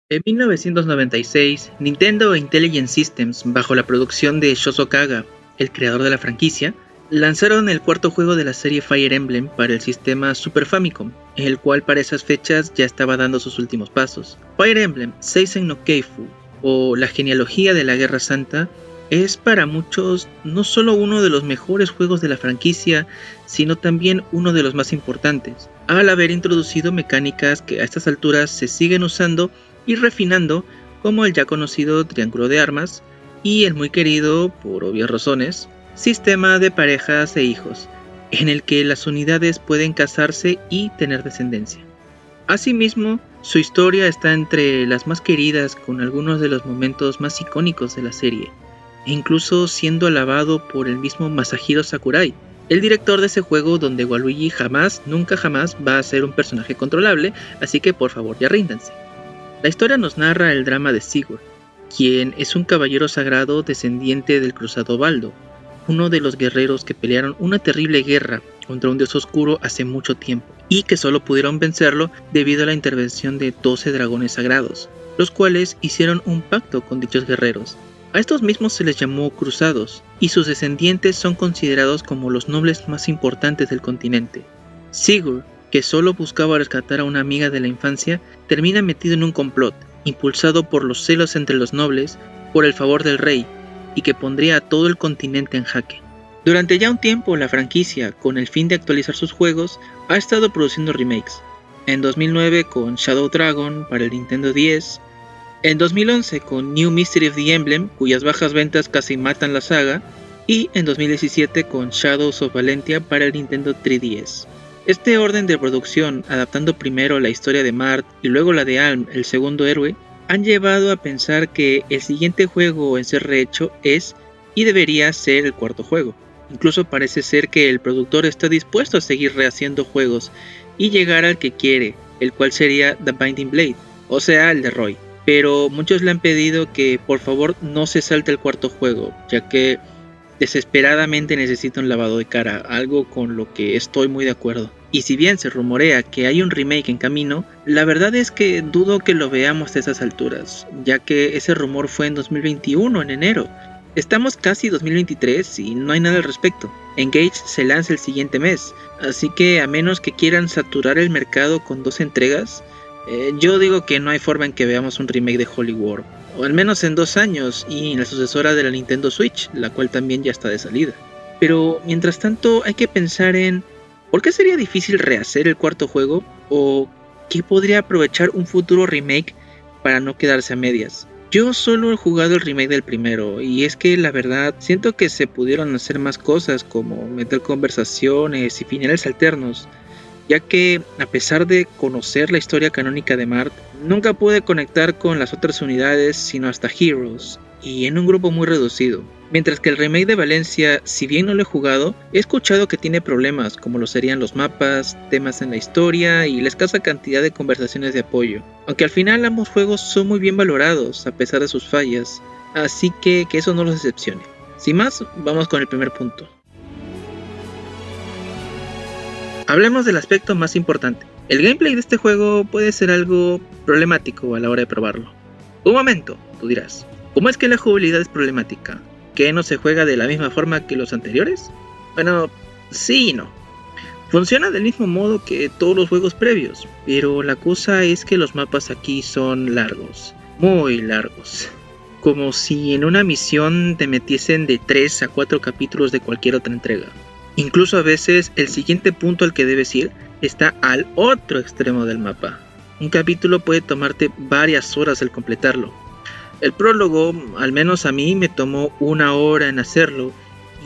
En 1996, Nintendo Intelligent Systems, bajo la producción de Shozo Kaga, el creador de la franquicia, lanzaron el cuarto juego de la serie Fire Emblem para el sistema Super Famicom, el cual para esas fechas ya estaba dando sus últimos pasos. Fire Emblem Seisen no Keifu, o la genealogía de la Guerra Santa, es para muchos no solo uno de los mejores juegos de la franquicia, sino también uno de los más importantes, al haber introducido mecánicas que a estas alturas se siguen usando y refinando, como el ya conocido triángulo de armas y el muy querido, por obvias razones, sistema de parejas e hijos, en el que las unidades pueden casarse y tener descendencia. Asimismo, su historia está entre las más queridas, con algunos de los momentos más icónicos de la serie, e incluso siendo alabado por el mismo Masahiro Sakurai, el director de ese juego donde Waluigi nunca jamás va a ser un personaje controlable, así que por favor ya ríndanse. La historia nos narra el drama de Sigurd, quien es un caballero sagrado descendiente del cruzado Baldo, uno de los guerreros que pelearon una terrible guerra contra un dios oscuro hace mucho tiempo, y que solo pudieron vencerlo debido a la intervención de 12 dragones sagrados, los cuales hicieron un pacto con dichos guerreros. A estos mismos se les llamó cruzados, y sus descendientes son considerados como los nobles más importantes del continente. Sigurd, que solo buscaba rescatar a una amiga de la infancia, termina metido en un complot, impulsado por los celos entre los nobles, por el favor del rey, y que pondría a todo el continente en jaque. Durante ya un tiempo, la franquicia, con el fin de actualizar sus juegos, ha estado produciendo remakes. En 2009 con Shadow Dragon para el Nintendo 10, en 2011 con New Mystery of the Emblem, cuyas bajas ventas casi matan la saga, y en 2017 con Shadows of Valentia para el Nintendo 3DS. Este orden de producción, adaptando primero la historia de Mart y luego la de Alm, el segundo héroe, han llevado a pensar que el siguiente juego en ser rehecho es y debería ser el cuarto juego. Incluso parece ser que el productor está dispuesto a seguir rehaciendo juegos y llegar al que quiere, el cual sería The Binding Blade, o sea, el de Roy. Pero muchos le han pedido que por favor no se salte el cuarto juego, ya que desesperadamente necesita un lavado de cara, algo con lo que estoy muy de acuerdo. Y si bien se rumorea que hay un remake en camino, la verdad es que dudo que lo veamos a esas alturas, ya que ese rumor fue en 2021, en enero. Estamos casi 2023 y no hay nada al respecto. Engage se lanza el siguiente mes, así que a menos que quieran saturar el mercado con 2 entregas, yo digo que no hay forma en que veamos un remake de Holy War, o al menos en 2 años, y en la sucesora de la Nintendo Switch, la cual también ya está de salida. Pero mientras tanto hay que pensar en ¿por qué sería difícil rehacer el cuarto juego? ¿O qué podría aprovechar un futuro remake para no quedarse a medias? Yo solo he jugado el remake del primero, y es que la verdad siento que se pudieron hacer más cosas, como meter conversaciones y finales alternos, ya que a pesar de conocer la historia canónica de Mart, nunca pude conectar con las otras unidades sino hasta Heroes, y en un grupo muy reducido. Mientras que el remake de Valencia, si bien no lo he jugado, he escuchado que tiene problemas como lo serían los mapas, temas en la historia y la escasa cantidad de conversaciones de apoyo, aunque al final ambos juegos son muy bien valorados a pesar de sus fallas, así que eso no los decepcione. Sin más, vamos con el primer punto. Hablemos del aspecto más importante. El gameplay de este juego puede ser algo problemático a la hora de probarlo. Un momento, tú dirás, ¿cómo es que la jugabilidad es problemática? ¿Que no se juega de la misma forma que los anteriores? Bueno, sí y no. Funciona del mismo modo que todos los juegos previos, pero la cosa es que los mapas aquí son largos, muy largos. Como si en una misión te metiesen de 3 a 4 capítulos de cualquier otra entrega. Incluso a veces el siguiente punto al que debes ir está al otro extremo del mapa. Un capítulo puede tomarte varias horas al completarlo. El prólogo, al menos a mí, me tomó 1 hora en hacerlo,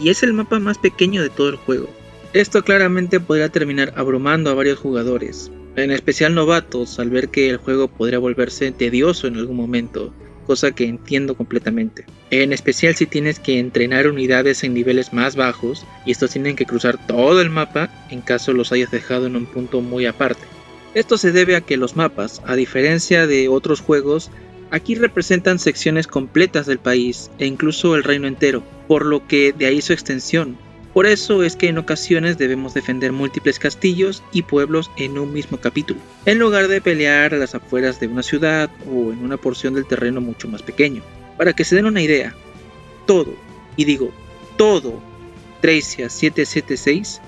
y es el mapa más pequeño de todo el juego. Esto claramente podría terminar abrumando a varios jugadores, en especial novatos, al ver que el juego podría volverse tedioso en algún momento, cosa que entiendo completamente. En especial si tienes que entrenar unidades en niveles más bajos, y estos tienen que cruzar todo el mapa en caso los hayas dejado en un punto muy aparte. Esto se debe a que los mapas, a diferencia de otros juegos, aquí representan secciones completas del país e incluso el reino entero, por lo que de ahí su extensión. Por eso es que en ocasiones debemos defender múltiples castillos y pueblos en un mismo capítulo, en lugar de pelear a las afueras de una ciudad o en una porción del terreno mucho más pequeño. Para que se den una idea, todo, y digo todo, Thracia 776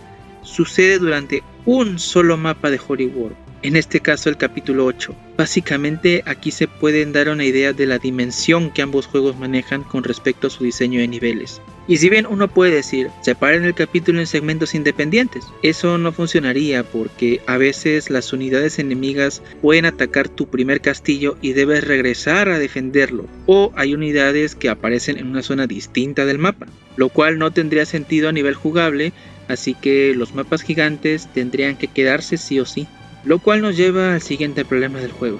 sucede durante un solo mapa de Holy War, en este caso el capítulo 8. Básicamente aquí se pueden dar una idea de la dimensión que ambos juegos manejan con respecto a su diseño de niveles. Y si bien uno puede decir, separen el capítulo en segmentos independientes, eso no funcionaría porque a veces las unidades enemigas pueden atacar tu primer castillo y debes regresar a defenderlo, o hay unidades que aparecen en una zona distinta del mapa, lo cual no tendría sentido a nivel jugable, así que los mapas gigantes tendrían que quedarse sí o sí. Lo cual nos lleva al siguiente problema del juego.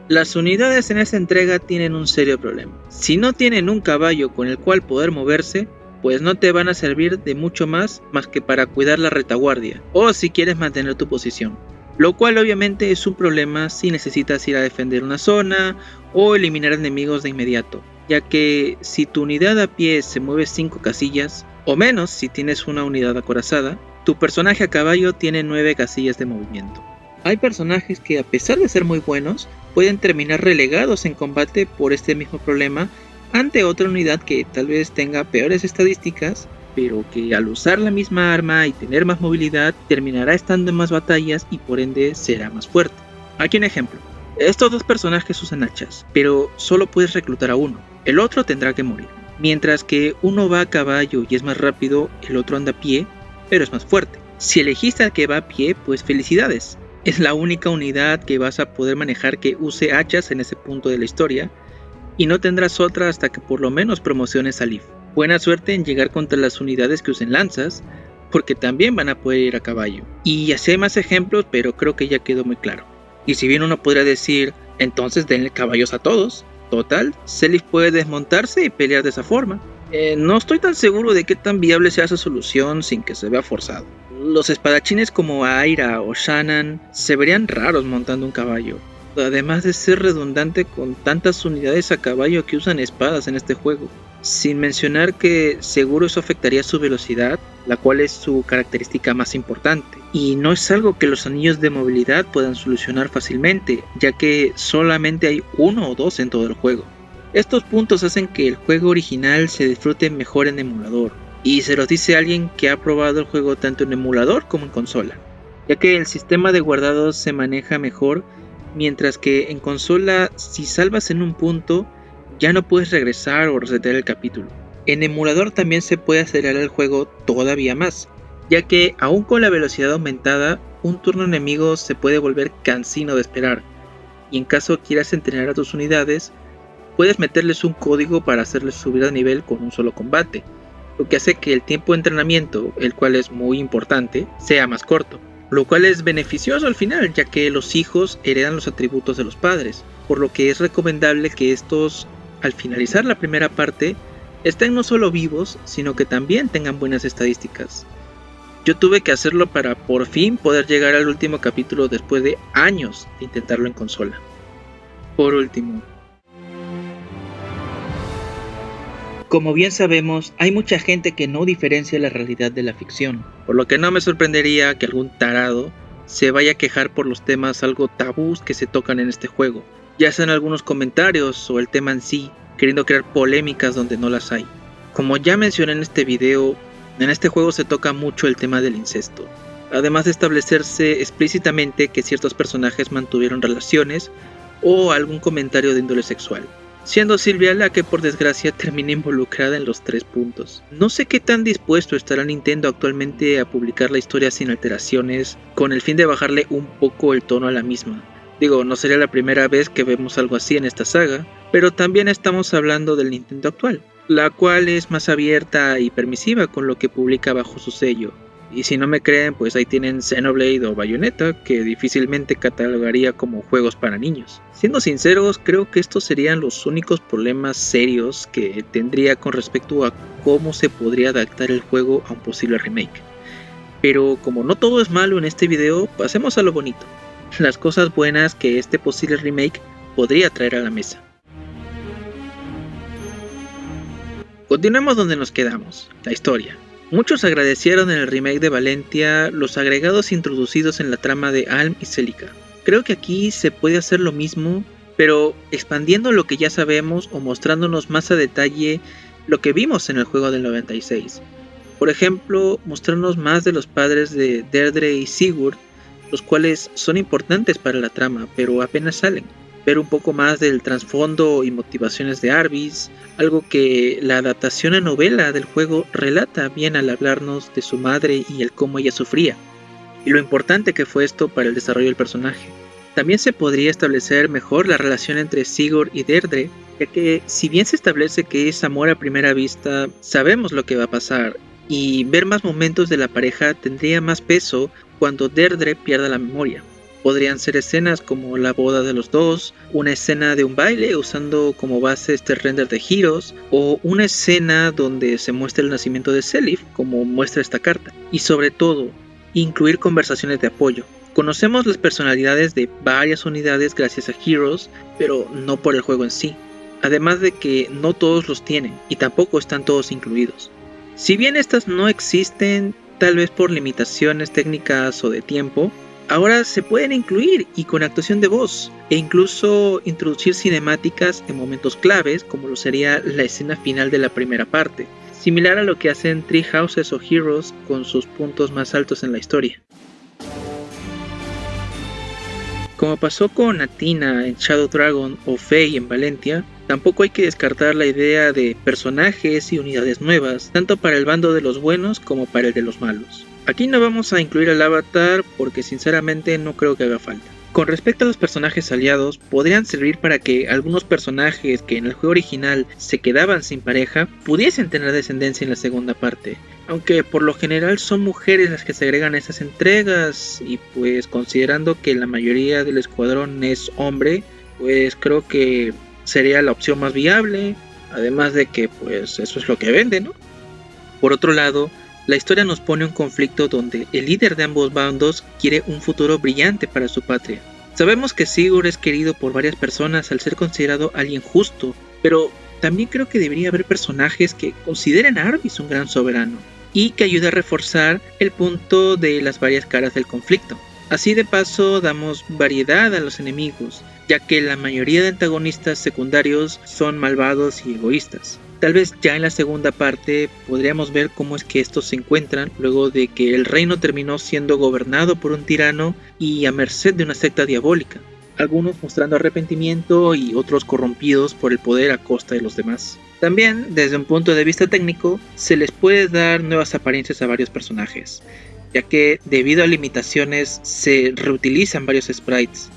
Las unidades en esta entrega tienen un serio problema. Si no tienen un caballo con el cual poder moverse, pues no te van a servir de mucho más que para cuidar la retaguardia, o si quieres mantener tu posición. Lo cual obviamente es un problema si necesitas ir a defender una zona o eliminar enemigos de inmediato, ya que si tu unidad a pie se mueve 5 casillas, o menos si tienes una unidad acorazada, tu personaje a caballo tiene 9 casillas de movimiento. Hay personajes que a pesar de ser muy buenos, pueden terminar relegados en combate por este mismo problema ante otra unidad que tal vez tenga peores estadísticas, pero que al usar la misma arma y tener más movilidad terminará estando en más batallas y por ende será más fuerte. Aquí un ejemplo. Estos dos personajes usan hachas, pero solo puedes reclutar a uno, el otro tendrá que morir. Mientras que uno va a caballo y es más rápido, el otro anda a pie, pero es más fuerte. Si elegiste al que va a pie, pues felicidades. Es la única unidad que vas a poder manejar que use hachas en ese punto de la historia, y no tendrás otra hasta que por lo menos promociones a Leaf. Buena suerte en llegar contra las unidades que usen lanzas, porque también van a poder ir a caballo. Y así hay más ejemplos, pero creo que ya quedó muy claro. Y si bien uno podría decir, entonces denle caballos a todos. Total, Seliph puede desmontarse y pelear de esa forma. No estoy tan seguro de qué tan viable sea esa solución sin que se vea forzado. Los espadachines como Aira o Shannon se verían raros montando un caballo, además de ser redundante con tantas unidades a caballo que usan espadas en este juego. Sin mencionar que seguro eso afectaría su velocidad, la cual es su característica más importante. Y no es algo que los anillos de movilidad puedan solucionar fácilmente, ya que solamente hay 1 o 2 en todo el juego. Estos puntos hacen que el juego original se disfrute mejor en emulador, y se los dice alguien que ha probado el juego tanto en emulador como en consola, ya que el sistema de guardados se maneja mejor, mientras que en consola si salvas en un punto ya no puedes regresar o resetear el capítulo. En emulador también se puede acelerar el juego todavía más, ya que aún con la velocidad aumentada, un turno enemigo se puede volver cansino de esperar, y en caso quieras entrenar a tus unidades, puedes meterles un código para hacerles subir de nivel con un solo combate, lo que hace que el tiempo de entrenamiento, el cual es muy importante, sea más corto, lo cual es beneficioso al final, ya que los hijos heredan los atributos de los padres, por lo que es recomendable que estos, al finalizar la primera parte, estén no solo vivos, sino que también tengan buenas estadísticas. Yo tuve que hacerlo para por fin poder llegar al último capítulo después de años de intentarlo en consola. Por último, como bien sabemos, hay mucha gente que no diferencia la realidad de la ficción, por lo que no me sorprendería que algún tarado se vaya a quejar por los temas algo tabús que se tocan en este juego, ya sean algunos comentarios o el tema en sí, queriendo crear polémicas donde no las hay. Como ya mencioné en este video, en este juego se toca mucho el tema del incesto, además de establecerse explícitamente que ciertos personajes mantuvieron relaciones o algún comentario de índole sexual, siendo Sylvia la que por desgracia termina involucrada en los 3 puntos. No sé qué tan dispuesto estará Nintendo actualmente a publicar la historia sin alteraciones, con el fin de bajarle un poco el tono a la misma. Digo, no sería la primera vez que vemos algo así en esta saga, pero también estamos hablando del Nintendo actual, la cual es más abierta y permisiva con lo que publica bajo su sello. Y si no me creen, pues ahí tienen Xenoblade o Bayonetta, que difícilmente catalogaría como juegos para niños. Siendo sinceros, creo que estos serían los únicos problemas serios que tendría con respecto a cómo se podría adaptar el juego a un posible remake. Pero como no todo es malo en este video, pasemos a lo bonito, las cosas buenas que este posible remake podría traer a la mesa. Continuemos donde nos quedamos, la historia. Muchos agradecieron en el remake de Valentia los agregados introducidos en la trama de Alm y Celica. Creo que aquí se puede hacer lo mismo, pero expandiendo lo que ya sabemos o mostrándonos más a detalle lo que vimos en el juego del 96. Por ejemplo, mostrarnos más de los padres de Deirdre y Sigurd, los cuales son importantes para la trama, pero apenas salen. Ver un poco más del trasfondo y motivaciones de Arvis, algo que la adaptación a novela del juego relata bien al hablarnos de su madre y el cómo ella sufría, y lo importante que fue esto para el desarrollo del personaje. También se podría establecer mejor la relación entre Sigurd y Deirdre, ya que si bien se establece que es amor a primera vista, sabemos lo que va a pasar, y ver más momentos de la pareja tendría más peso cuando Deirdre pierda la memoria. Podrían ser escenas como la boda de los dos, una escena de un baile usando como base este render de Heroes, o una escena donde se muestra el nacimiento de Seliph, como muestra esta carta. Y sobre todo, incluir conversaciones de apoyo. Conocemos las personalidades de varias unidades gracias a Heroes, pero no por el juego en sí. Además de que no todos los tienen, y tampoco están todos incluidos. Si bien estas no existen, tal vez por limitaciones técnicas o de tiempo, ahora se pueden incluir y con actuación de voz, e incluso introducir cinemáticas en momentos claves, como lo sería la escena final de la primera parte, similar a lo que hacen Three Houses o Heroes con sus puntos más altos en la historia. Como pasó con Athena en Shadow Dragon o Faye en Valentia, tampoco hay que descartar la idea de personajes y unidades nuevas, tanto para el bando de los buenos como para el de los malos. Aquí no vamos a incluir al avatar porque sinceramente no creo que haga falta. Con respecto a los personajes aliados, podrían servir para que algunos personajes que en el juego original se quedaban sin pareja pudiesen tener descendencia en la segunda parte, aunque por lo general son mujeres las que se agregan a estas entregas y pues considerando que la mayoría del escuadrón es hombre, pues creo que sería la opción más viable, además de que pues eso es lo que vende, ¿no? Por otro lado, la historia nos pone un conflicto donde el líder de ambos bandos quiere un futuro brillante para su patria. Sabemos que Sigurd es querido por varias personas al ser considerado alguien justo, pero también creo que debería haber personajes que consideren a Arvis un gran soberano y que ayude a reforzar el punto de las varias caras del conflicto. Así de paso damos variedad a los enemigos, ya que la mayoría de antagonistas secundarios son malvados y egoístas. Tal vez ya en la segunda parte podríamos ver cómo es que estos se encuentran luego de que el reino terminó siendo gobernado por un tirano y a merced de una secta diabólica, algunos mostrando arrepentimiento y otros corrompidos por el poder a costa de los demás. También, desde un punto de vista técnico, se les puede dar nuevas apariencias a varios personajes, ya que debido a limitaciones se reutilizan varios sprites,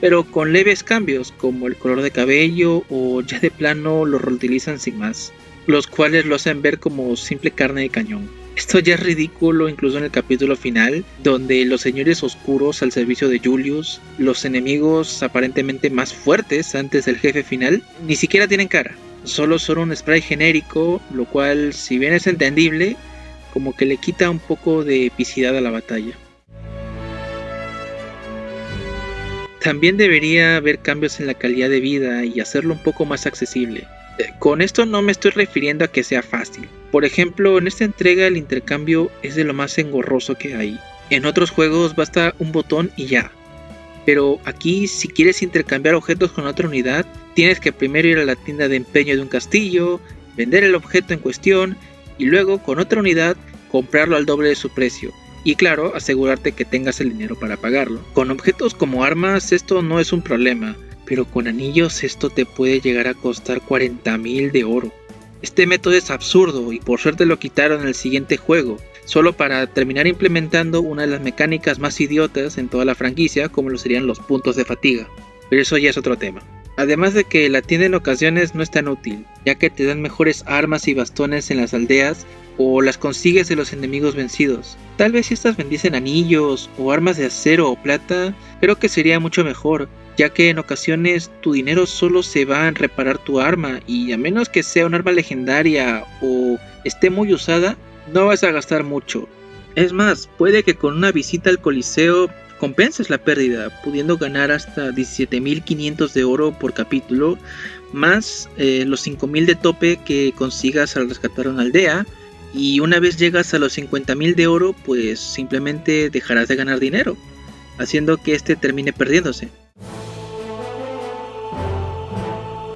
pero con leves cambios como el color de cabello o ya de plano lo reutilizan sin más, los cuales lo hacen ver como simple carne de cañón. Esto ya es ridículo incluso en el capítulo final, donde los señores oscuros al servicio de Julius, los enemigos aparentemente más fuertes antes del jefe final, ni siquiera tienen cara, solo son un sprite genérico, lo cual si bien es entendible, como que le quita un poco de epicidad a la batalla. También debería haber cambios en la calidad de vida y hacerlo un poco más accesible. Con esto no me estoy refiriendo a que sea fácil. Por ejemplo, en esta entrega el intercambio es de lo más engorroso que hay. En otros juegos basta un botón y ya. Pero aquí si quieres intercambiar objetos con otra unidad, tienes que primero ir a la tienda de empeño de un castillo, vender el objeto en cuestión y luego con otra unidad comprarlo al doble de su precio. Y claro, asegurarte que tengas el dinero para pagarlo. Con objetos como armas esto no es un problema, pero con anillos esto te puede llegar a costar 40,000 de oro. Este método es absurdo y por suerte lo quitaron en el siguiente juego, solo para terminar implementando una de las mecánicas más idiotas en toda la franquicia, como lo serían los puntos de fatiga. Pero eso ya es otro tema. Además de que la tienda en ocasiones no es tan útil, ya que te dan mejores armas y bastones en las aldeas o las consigues de los enemigos vencidos. Tal vez si estas vendiesen anillos o armas de acero o plata, creo que sería mucho mejor, ya que en ocasiones tu dinero solo se va en reparar tu arma y a menos que sea un arma legendaria o esté muy usada, no vas a gastar mucho. Es más, puede que con una visita al Coliseo recompensas la pérdida, pudiendo ganar hasta 17.500 de oro por capítulo, más los 5.000 de tope que consigas al rescatar una aldea. Y una vez llegas a los 50.000 de oro, pues simplemente dejarás de ganar dinero, haciendo que este termine perdiéndose.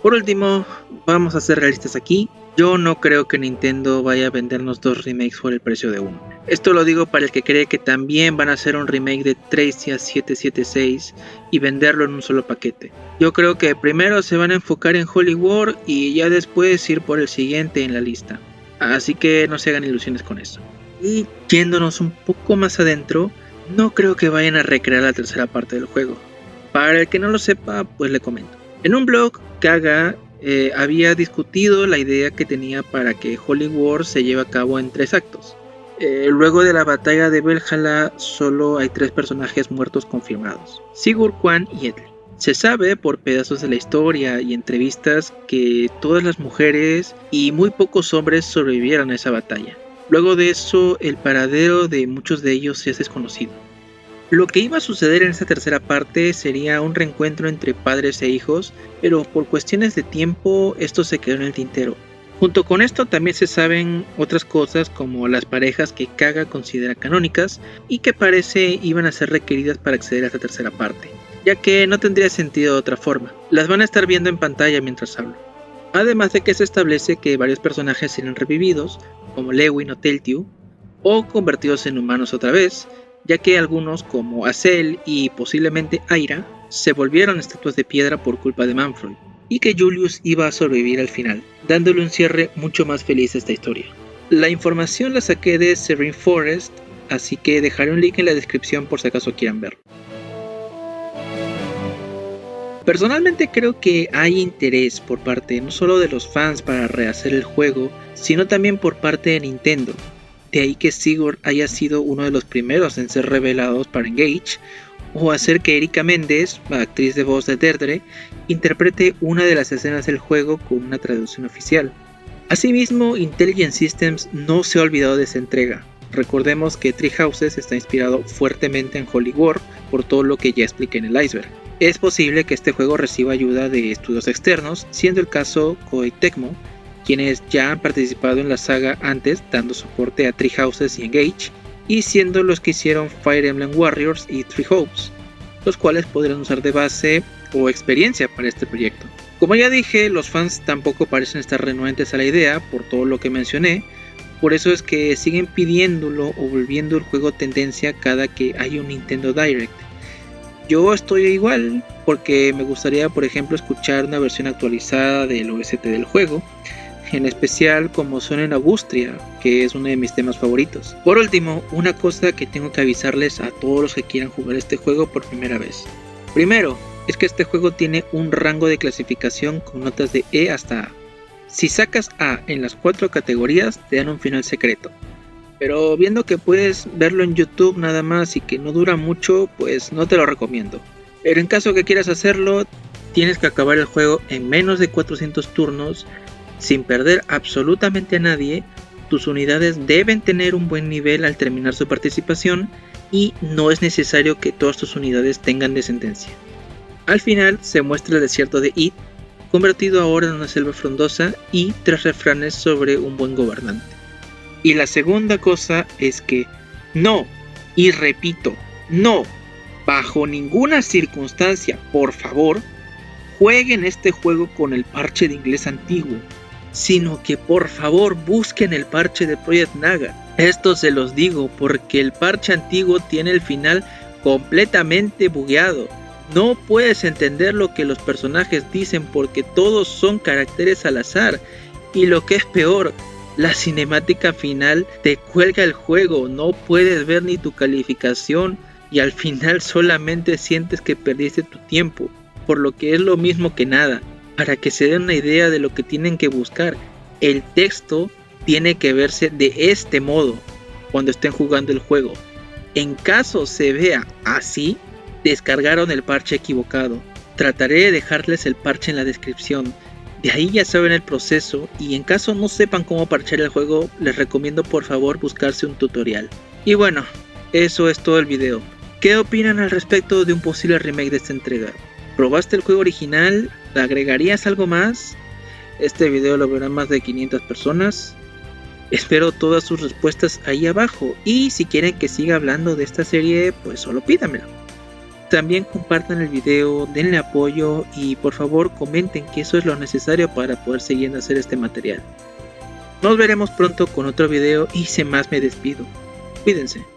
Por último, vamos a ser realistas aquí. Yo no creo que Nintendo vaya a vendernos 2 remakes por el precio de uno. Esto lo digo para el que cree que también van a hacer un remake de Thracia 776 y venderlo en un solo paquete. Yo creo que primero se van a enfocar en Holy War y ya después ir por el siguiente en la lista. Así que no se hagan ilusiones con eso. Y yéndonos un poco más adentro, no creo que vayan a recrear la tercera parte del juego. Para el que no lo sepa, pues le comento. En un blog, Kaga había discutido la idea que tenía para que Holy War se lleve a cabo en 3 actos. Luego de la batalla de Valhalla, solo hay 3 personajes muertos confirmados: Sigurd, Quan y Edley. Se sabe por pedazos de la historia y entrevistas que todas las mujeres y muy pocos hombres sobrevivieron a esa batalla. Luego de eso, el paradero de muchos de ellos es desconocido. Lo que iba a suceder en esta tercera parte sería un reencuentro entre padres e hijos, pero por cuestiones de tiempo esto se quedó en el tintero. Junto con esto también se saben otras cosas, como las parejas que Kaga considera canónicas y que parece iban a ser requeridas para acceder a esta tercera parte, ya que no tendría sentido de otra forma. Las van a estar viendo en pantalla mientras hablo. Además de que se establece que varios personajes serán revividos, como Lewin o Teltiu, o convertidos en humanos otra vez, ya que algunos como Azel y posiblemente Aira se volvieron estatuas de piedra por culpa de Manfred, y que Julius iba a sobrevivir al final, dándole un cierre mucho más feliz a esta historia. La información la saqué de Serene Forest, así que dejaré un link en la descripción por si acaso quieran verlo. Personalmente creo que hay interés por parte no solo de los fans para rehacer el juego, sino también por parte de Nintendo. De ahí que Sigurd haya sido uno de los primeros en ser revelados para Engage, o hacer que Erika Méndez, la actriz de voz de Deirdre, interprete una de las escenas del juego con una traducción oficial. Asimismo, Intelligent Systems no se ha olvidado de esa entrega. Recordemos que Three Houses está inspirado fuertemente en Holy War por todo lo que ya expliqué en el iceberg. Es posible que este juego reciba ayuda de estudios externos, siendo el caso Koei Tecmo, quienes ya han participado en la saga antes dando soporte a Three Houses y Engage, y siendo los que hicieron Fire Emblem Warriors y Three Hopes, los cuales podrán usar de base o experiencia para este proyecto. Como ya dije, los fans tampoco parecen estar renuentes a la idea por todo lo que mencioné, por eso es que siguen pidiéndolo o volviendo el juego tendencia cada que hay un Nintendo Direct. Yo estoy igual porque me gustaría, por ejemplo, escuchar una versión actualizada del OST del juego, en especial como suena en Augustria, que es uno de mis temas favoritos. Por último, una cosa que tengo que avisarles a todos los que quieran jugar este juego por primera vez. Primero, es que este juego tiene un rango de clasificación con notas de E hasta A. Si sacas A en las 4 categorías, te dan un final secreto. Pero viendo que puedes verlo en YouTube nada más y que no dura mucho, pues no te lo recomiendo. Pero en caso que quieras hacerlo, tienes que acabar el juego en menos de 400 turnos, sin perder absolutamente a nadie. Tus unidades deben tener un buen nivel al terminar su participación y no es necesario que todas tus unidades tengan descendencia. Al final se muestra el desierto de Id, convertido ahora en una selva frondosa, y 3 refranes sobre un buen gobernante. Y la segunda cosa es que no, y repito, no, bajo ninguna circunstancia, por favor, jueguen este juego con el parche de inglés antiguo, sino que por favor busquen el parche de Project Naga. Esto se los digo porque el parche antiguo tiene el final completamente bugueado. No puedes entender lo que los personajes dicen porque todos son caracteres al azar, y lo que es peor, la cinemática final te cuelga el juego, no puedes ver ni tu calificación y al final solamente sientes que perdiste tu tiempo, por lo que es lo mismo que nada. Para que se den una idea de lo que tienen que buscar, el texto tiene que verse de este modo cuando estén jugando el juego. En caso se vea así, descargaron el parche equivocado. Trataré de dejarles el parche en la descripción. De ahí ya saben el proceso, y en caso no sepan cómo parchear el juego, les recomiendo por favor buscarse un tutorial. Y bueno, eso es todo el video. ¿Qué opinan al respecto de un posible remake de esta entrega? ¿Probaste el juego original? ¿Agregarías algo más? Este video lo verán más de 500 personas. Espero todas sus respuestas ahí abajo. Y si quieren que siga hablando de esta serie, pues solo pídamelo. También compartan el video, denle apoyo y por favor comenten que eso es lo necesario para poder seguir a hacer este material. Nos veremos pronto con otro video y sin más me despido. Cuídense.